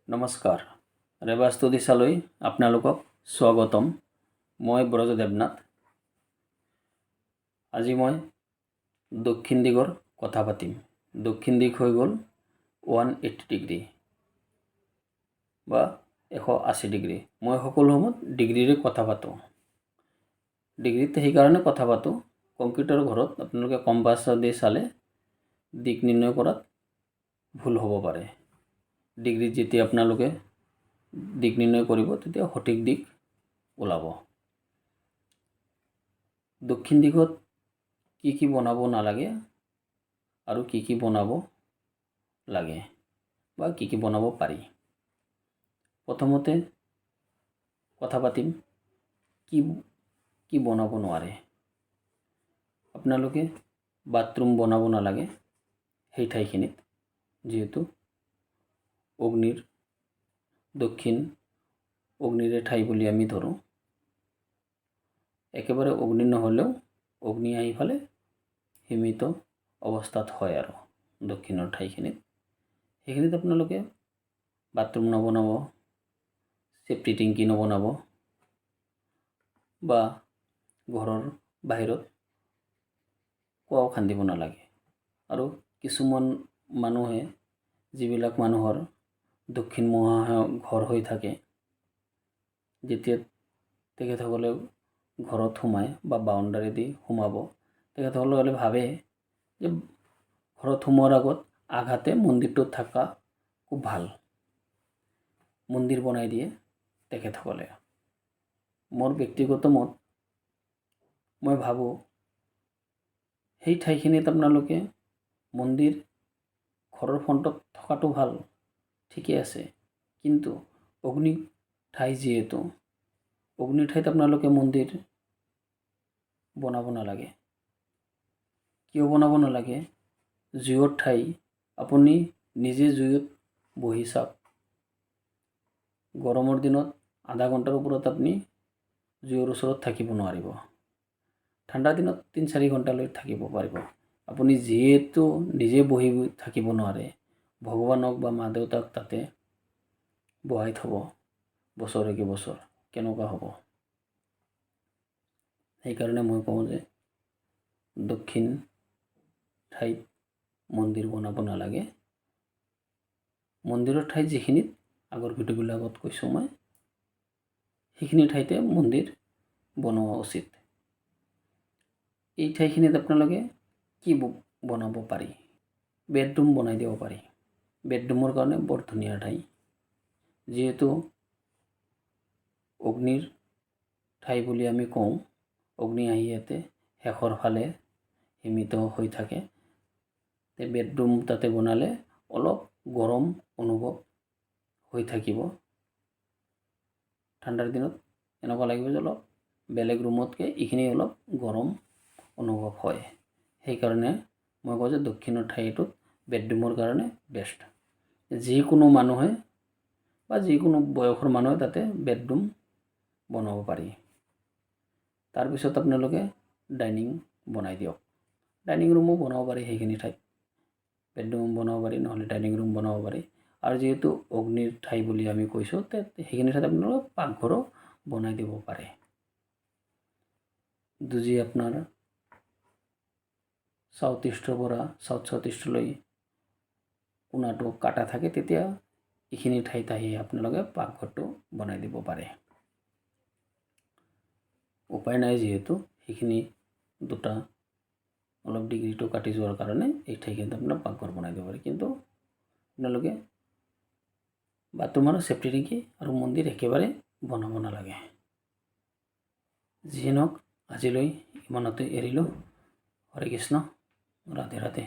নমস্কাৰ, ৰেবাস্তু দিশালৈ আপোনালোকক স্বাগতম। মই ব্ৰজ দেৱনাথ। আজি মই দক্ষিণ দিশৰ কথা পাতিম। দক্ষিণ দিশ হৈ গ'ল 180 ডিগ্ৰী বা 180 ডিগ্ৰী। মই সকলো সময়ত ডিগ্ৰীৰে কথা পাতোঁ। ডিগ্ৰীত সেইকাৰণে কথা পাতোঁ, কম্পিউটাৰ ঘৰত আপোনালোকে কম্পাছ দি চালে দিশ নিৰ্ণয় কৰাত ভুল হ'ব পাৰে। ডিগ্ৰীত যেতিয়া আপোনালোকে দিশ নিৰ্ণয় কৰিব তেতিয়া সঠিক দিশ ওলাব। দক্ষিণ দিশত কি বনাব নালাগে আৰু কি বনাব লাগে বা কি বনাব পাৰি। প্ৰথমতে কথা পাতিম কি বনাব নোৱাৰে। আপোনালোকে বাথৰুম বনাব নালাগে সেই ঠাইখিনিত, যিহেতু দক্ষিণ অগ্নিৰে ঠাই বুলি আমি ধৰোঁ। একেবাৰে অগ্নি নহ'লেও অগ্নি আহি ফালে সীমিত অৱস্থাত হয় আৰু দক্ষিণৰ ঠাইখিনিত। সেইখিনিত আপোনালোকে বাথৰুম নবনাব, চেফটি টেংকি নবনাব বা ঘৰৰ বাহিৰত কুঁৱাও খান্দিব নালাগে। আৰু কিছুমান মানুহে, যিবিলাক মানুহৰ দক্ষিণ মুহা ঘৰ হৈ থাকে, যেতিয়া তেখেতসকলে ঘৰত সোমায় বা বাউণ্ডাৰী দি সোমাব, তেখেতসকলে ভাবে যে ঘৰত সোমোৱাৰ আগত আঘাতে মন্দিৰটোত থকা খুব ভাল, মন্দিৰ বনাই দিয়ে তেখেতসকলে। মোৰ ব্যক্তিগত মত, মই ভাবোঁ সেই ঠাইখিনিত আপোনালোকে মন্দিৰ ঘৰৰ ফ্ৰণ্টত থকাটো ভাল, ঠিকে আছে, কিন্তু অগ্নি ঠাই যিহেতু, অগ্নিৰ ঠাইত আপোনালোকে মন্দিৰ বনাব নালাগে। কিয় বনাব নালাগে? জুইৰ ঠাই, আপুনি নিজে জুইত বহি চাওক। গৰমৰ দিনত আধা ঘণ্টাৰ ওপৰত আপুনি জুইৰ ওচৰত থাকিব নোৱাৰিব। ঠাণ্ডা দিনত 3-4 ঘণ্টালৈ থাকিব পাৰিব। আপুনি যিহেতু নিজে বহি থাকিব নোৱাৰে, ভগৱানক বা মা দেউতাক তাতে বহাই থ'ব বছৰেকে বছৰ, কেনেকুৱা হ'ব? সেইকাৰণে মই কওঁ যে দক্ষিণ ঠাইত মন্দিৰ বনাব নালাগে। মন্দিৰৰ ঠাইত যিখিনিত আগৰ ভিডিঅ'বিলাকত কৈছোঁ মই, সেইখিনি ঠাইতে মন্দিৰ বনোৱা উচিত। এই ঠাইখিনিত আপোনালোকে কি বনাব পাৰি? বেডৰুম বনাই দিব পাৰি। বেডৰুমৰ কাৰণে বৰ ধুনীয়া ঠাই, যিহেতু অগ্নিৰ ঠাই বুলি আমি কওঁ। অগ্নি আহি ইয়াতে শেষৰ ফালে সীমিত হৈ থাকে। বেডৰুম তাতে বনালে অলপ গৰম অনুভৱ হৈ থাকিব। ঠাণ্ডাৰ দিনত এনেকুৱা লাগিব যে অলপ বেলেগ ৰুমতকৈ এইখিনি অলপ গৰম অনুভৱ হয়। সেইকাৰণে মই কওঁ যে দক্ষিণৰ ঠাইটোত বেডৰুমৰ কাৰণে বেষ্ট। যিকোনো মানুহে বা যিকোনো বয়সৰ মানুহে তাতে বেডৰুম বনাব পাৰি। তাৰপিছত আপোনালোকে ডাইনিং বনাই দিয়ক। ডাইনিং ৰুমো বনাব পাৰি সেইখিনি ঠাইত। বেডৰুম বনাব পাৰি, নহ'লে ডাইনিং ৰুম বনাব পাৰি। আৰু যিহেতু অগ্নিৰ ঠাই বুলি আমি কৈছোঁ, সেইখিনি ঠাইত আপোনালোকে পাকঘৰো বনাই দিব পাৰে। যদি আপোনাৰ সাউথ ইষ্টৰ পৰা সাউথ ইষ্টলৈ কোণাটো কাটা থাকে, তেতিয়া এইখিনি ঠাইত আহি আপোনালোকে পাকঘৰটো বনাই দিব পাৰে। উপায় নাই, যিহেতু সেইখিনি দুটা অলপ ডিগ্ৰীটো কাটি যোৱাৰ কাৰণে এই ঠাইখিনিত আপোনাৰ পাকঘৰ বনাই দিব পাৰে। কিন্তু আপোনালোকে বাথৰুম আৰু চেফটি টেংকি আৰু মন্দিৰ একেবাৰে বনাব নালাগে। যিয়ে নহওক, আজিলৈ ইমানতে এৰিলোঁ। হৰে কৃষ্ণ, ৰাধে ৰাধে।